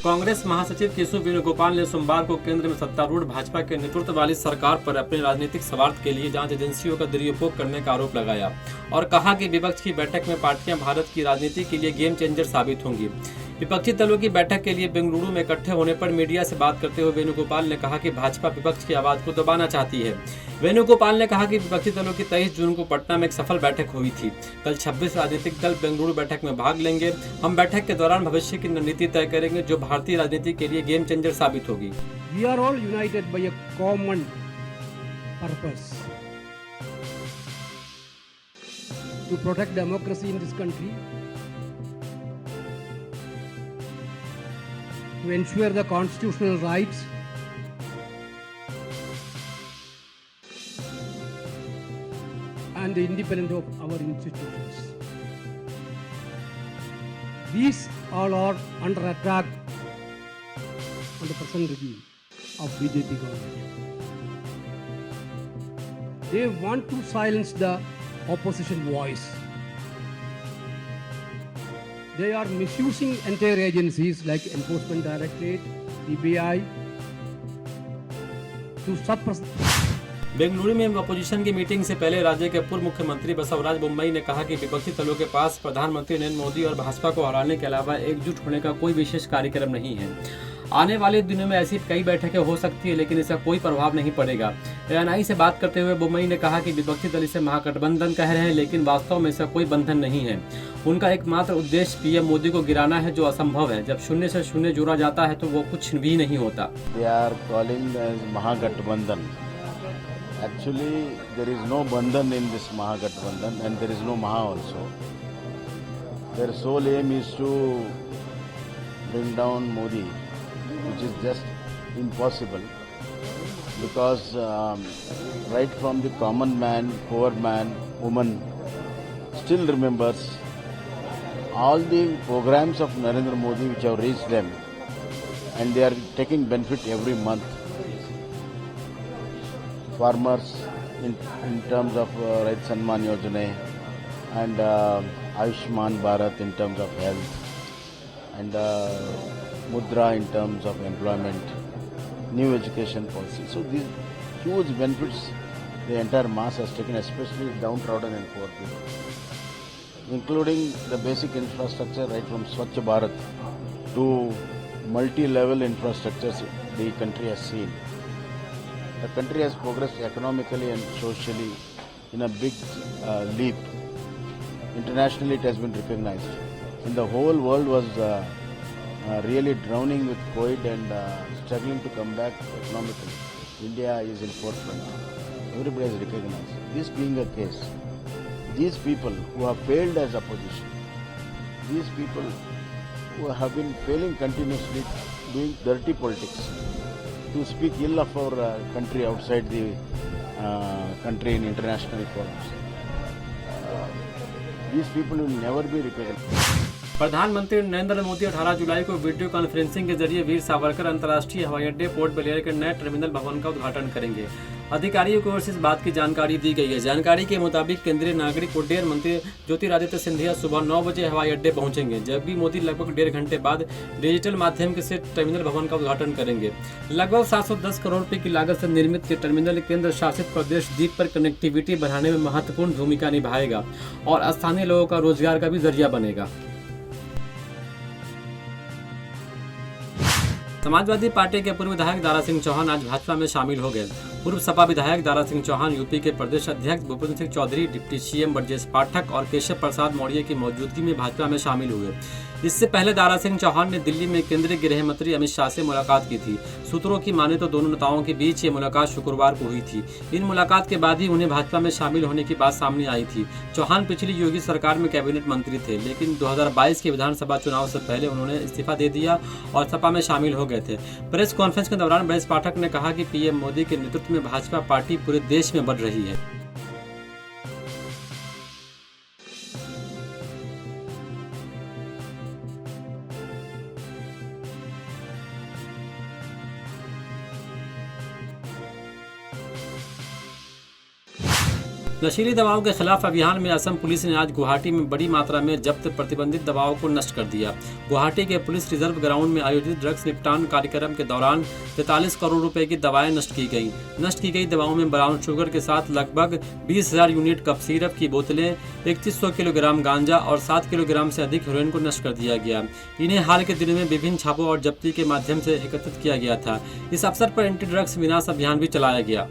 कांग्रेस महासचिव केशव वेणुगोपाल ने सोमवार को केंद्र में सत्तारूढ़ भाजपा के नेतृत्व वाली सरकार पर अपने राजनीतिक स्वार्थ के लिए जांच एजेंसियों का दुरुपयोग करने का आरोप लगाया और कहा कि विपक्ष की बैठक में पार्टियां भारत की राजनीति के लिए गेम चेंजर साबित होंगी। विपक्षी दलों की बैठक के लिए बेंगलुरु में इकट्ठे होने पर मीडिया से बात करते हुए वेणुगोपाल ने कहा कि भाजपा विपक्ष की आवाज को दबाना चाहती है। वेणुगोपाल ने कहा कि विपक्षी दलों की 23 जून को पटना में एक सफल बैठक हुई थी। कल 26 राजनीतिक दल बेंगलुरु बैठक में भाग लेंगे। हम बैठक के दौरान भविष्य की रणनीति तय करेंगे जो भारतीय राजनीति के लिए गेम चेंजर साबित होगी। We are all united by a common purpose to protect democracy in this country, to ensure the constitutional rights and the independence of our institutions. These all are under attack on the present regime of BJP government. They want to silence the opposition voice. They are misusing entire agencies like Enforcement Directorate, CBI to suppress. Bengaluru में opposition की meeting से पहले राज्य के पूर्व मुख्यमंत्री बसवराज बोम्मई ने कहा कि विपक्षी दलों के पास प्रधानमंत्री नरेंद्र मोदी और भाजपा को हराने के अलावा एकजुट होने का कोई विशेष कार्यक्रम नहीं है। आने वाले दिनों में ऐसी कई बैठकें हो सकती है लेकिन इसका कोई प्रभाव नहीं पड़ेगा। एएनआई से बात करते हुए बोम्मई ने कहा कि विपक्षी दल इसे महागठबंधन कह रहे हैं लेकिन वास्तव में इसका कोई बंधन नहीं है। उनका एकमात्र उद्देश्य पीएम मोदी को गिराना है जो असंभव है। जब शून्य से शून्य जोड़ा जाता है तो वो कुछ भी नहीं होता। They are calling as Mahagathbandhan. Actually, there is no Bandhan in this Mahagathbandhan and there is no Maha also. Their sole aim is to bring down Modi, which is just impossible because right from the common man, poor man, woman still remembers all the programs of Narendra Modi which have reached them and they are taking benefit every month. Farmers in terms of Right Sanman Yojana and Ayushman Bharat in terms of health and Mudra in terms of employment, new education policy. So these huge benefits the entire mass has taken, especially downtrodden and poor people, including the basic infrastructure right from Swachh Bharat to multi-level infrastructures the country has seen. The country has progressed economically and socially in a big leap. Internationally it has been recognized. And the whole world was really drowning with COVID and struggling to come back economically. India is in forefront. Everybody has recognized. This being the case, these people who have failed as opposition, these people who have been failing continuously doing dirty politics, to speak ill of our country outside the country in international forums. These people will never be recognized. प्रधानमंत्री नरेंद्र मोदी 18 जुलाई को video conferencing के जरिए वीर सावरकर अंतर्राष्ट्रीय हवाई अड्डे port Blair के नए terminal भवन का उद्घाटन करेंगे। अधिकारियों की ओर से इस बात की जानकारी दी गई है। जानकारी के मुताबिक केंद्रीय नागरिक उड्डयन मंत्री ज्योतिरादित्य सिंधिया सुबह 9 बजे हवाई अड्डे पहुंचेंगे जबकि मोदी लगभग 1.5 घंटे बाद डिजिटल माध्यम से टर्मिनल भवन का उद्घाटन करेंगे। लगभग 710 करोड़ रुपए की लागत से निर्मित ये टर्मिनल केंद्र शासित प्रदेश द्वीप पर कनेक्टिविटी बढ़ाने में महत्वपूर्ण भूमिका निभाएगा और स्थानीय लोगों का रोजगार का भी जरिया बनेगा। समाजवादी पार्टी के पूर्व विधायक दारा सिंह चौहान आज भाजपा में शामिल हो गए। पूर्व सपा विधायक दारा सिंह चौहान यूपी के प्रदेश अध्यक्ष भूपेंद्र सिंह चौधरी, डिप्टी सीएम ब्रजेश पाठक और केशव प्रसाद मौर्य की मौजूदगी में भाजपा में शामिल हुए। इससे पहले दारा सिंह चौहान ने दिल्ली में केंद्रीय गृह मंत्री अमित शाह से मुलाकात की थी। सूत्रों की माने तो दोनों नेताओं के बीच ये मुलाकात शुक्रवार को हुई थी। इन मुलाकात के बाद ही उन्हें भाजपा में शामिल होने की बात सामने आई थी। चौहान पिछली योगी सरकार में कैबिनेट मंत्री थे लेकिन 2022 के विधानसभा चुनाव से पहले उन्होंने इस्तीफा दे दिया और सपा में शामिल हो गए थे। प्रेस कॉन्फ्रेंस के दौरान ब्रजेश पाठक ने कहा कि पीएम मोदी के नेतृत्व में भाजपा पार्टी पूरे देश में बढ़ रही है। नशीली दवाओं के खिलाफ अभियान में असम पुलिस ने आज गुवाहाटी में बड़ी मात्रा में जब्त प्रतिबंधित दवाओं को नष्ट कर दिया। गुवाहाटी के पुलिस रिजर्व ग्राउंड में आयोजित ड्रग्स निपटान कार्यक्रम के दौरान 43 करोड़ रुपए की दवाएं नष्ट की गई। नष्ट की गई दवाओं में ब्राउन शुगर के साथ लगभग 20,000 यूनिट कफ सिरप की बोतलें, 3100 किलोग्राम गांजा और 7 किलोग्राम से अधिक हेरोइन को नष्ट कर दिया गया। इन्हें हाल के दिनों में विभिन्न छापों और जब्ती के माध्यम से एकत्रित किया गया था। इस अवसर पर एंटी ड्रग्स विनाश अभियान भी चलाया गया।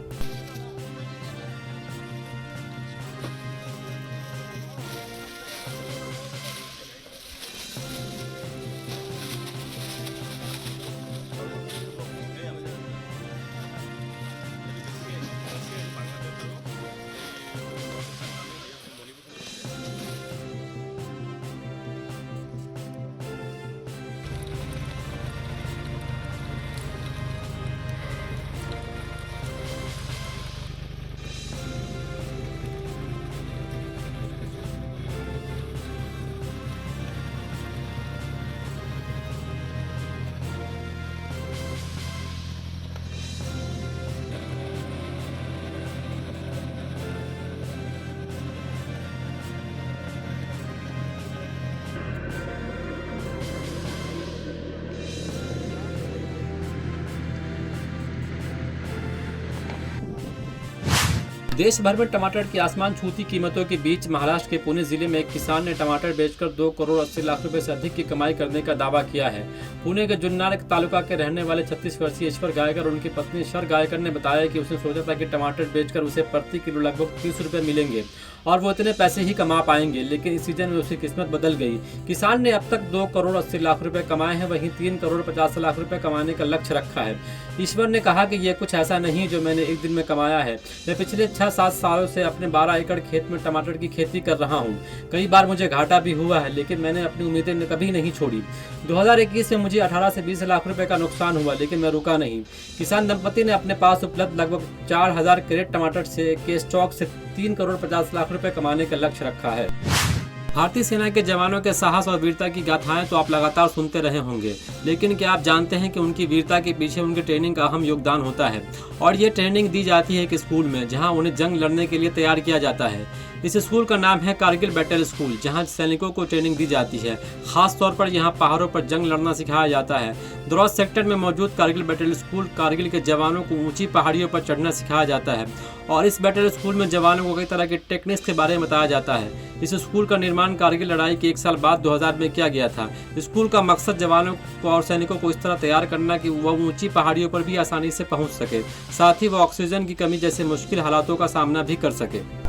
देश भर में टमाटर की आसमान छूती कीमतों के बीच महाराष्ट्र के पुणे जिले में एक किसान ने टमाटर बेचकर 2 करोड़ 80 लाख रुपए से अधिक की कमाई करने का दावा किया है। पुणे के जुन्नर तालुका के रहने वाले 36 वर्षीय ईश्वर गायकर और उनकी पत्नी शर गायकर ने बताया कि उसने सोचा था कि टमाटर बेचकर उसे प्रति किलो लगभग 30 रुपए मिलेंगे और वो इतने पैसे ही कमा पाएंगे, लेकिन इस सीजन में उसकी किस्मत बदल गई। किसान ने अब तक 2 करोड़ 80 लाख रुपए कमाए हैं, वहीं 3 करोड़ 50 लाख रुपए कमाने का लक्ष्य रखा है। ईश्वर ने कहा कि यह कुछ ऐसा नहीं जो मैंने एक दिन में कमाया है। मैं पिछले 6-7 सालों से अपने 12 एकड़ खेत में टमाटर की खेती कर रहा हूँ। कई बार मुझे घाटा भी हुआ है, लेकिन मैंने अपनी उम्मीदें कभी नहीं छोड़ी। 2021 में मुझे 18 से 20 लाख रुपए का नुकसान हुआ, लेकिन मैं रुका नहीं। किसान दंपति ने अपने पास उपलब्ध लगभग 4000 कैरेट टमाटर के स्टॉक से 3 करोड़ 50 लाख रुपए कमाने का लक्ष्य रखा है। भारतीय सेना के जवानों के साहस और वीरता की गाथाएं तो आप लगातार सुनते रहे होंगे, लेकिन क्या आप जानते हैं कि उनकी वीरता के पीछे उनकी ट्रेनिंग का अहम योगदान होता है। और ये ट्रेनिंग दी जाती है एक स्कूल में, जहां उन्हें जंग लड़ने के लिए तैयार किया जाता है। इस स्कूल का नाम है कारगिल बैटल स्कूल, जहां सैनिकों को ट्रेनिंग दी जाती है। खास तौर पर यहां पहाड़ों पर जंग लड़ना सिखाया जाता है। द्रोस सेक्टर में मौजूद कारगिल बैटल स्कूल कारगिल के जवानों को ऊंची पहाड़ियों पर चढ़ना सिखाया जाता है और इस बैटल स्कूल में जवानों को कई तरह के टेक्निक्स के बारे में बताया जाता है। इस स्कूल का निर्माण कारगिल लड़ाई के 1 साल बाद 2000 में किया गया था। स्कूल का मकसद जवानों को और सैनिकों को इस तरह तैयार करना कि वह ऊंची पहाड़ियों पर भी आसानी से पहुंच सके, साथ ही वह ऑक्सीजन की कमी जैसे मुश्किल हालातों का सामना भी कर सके।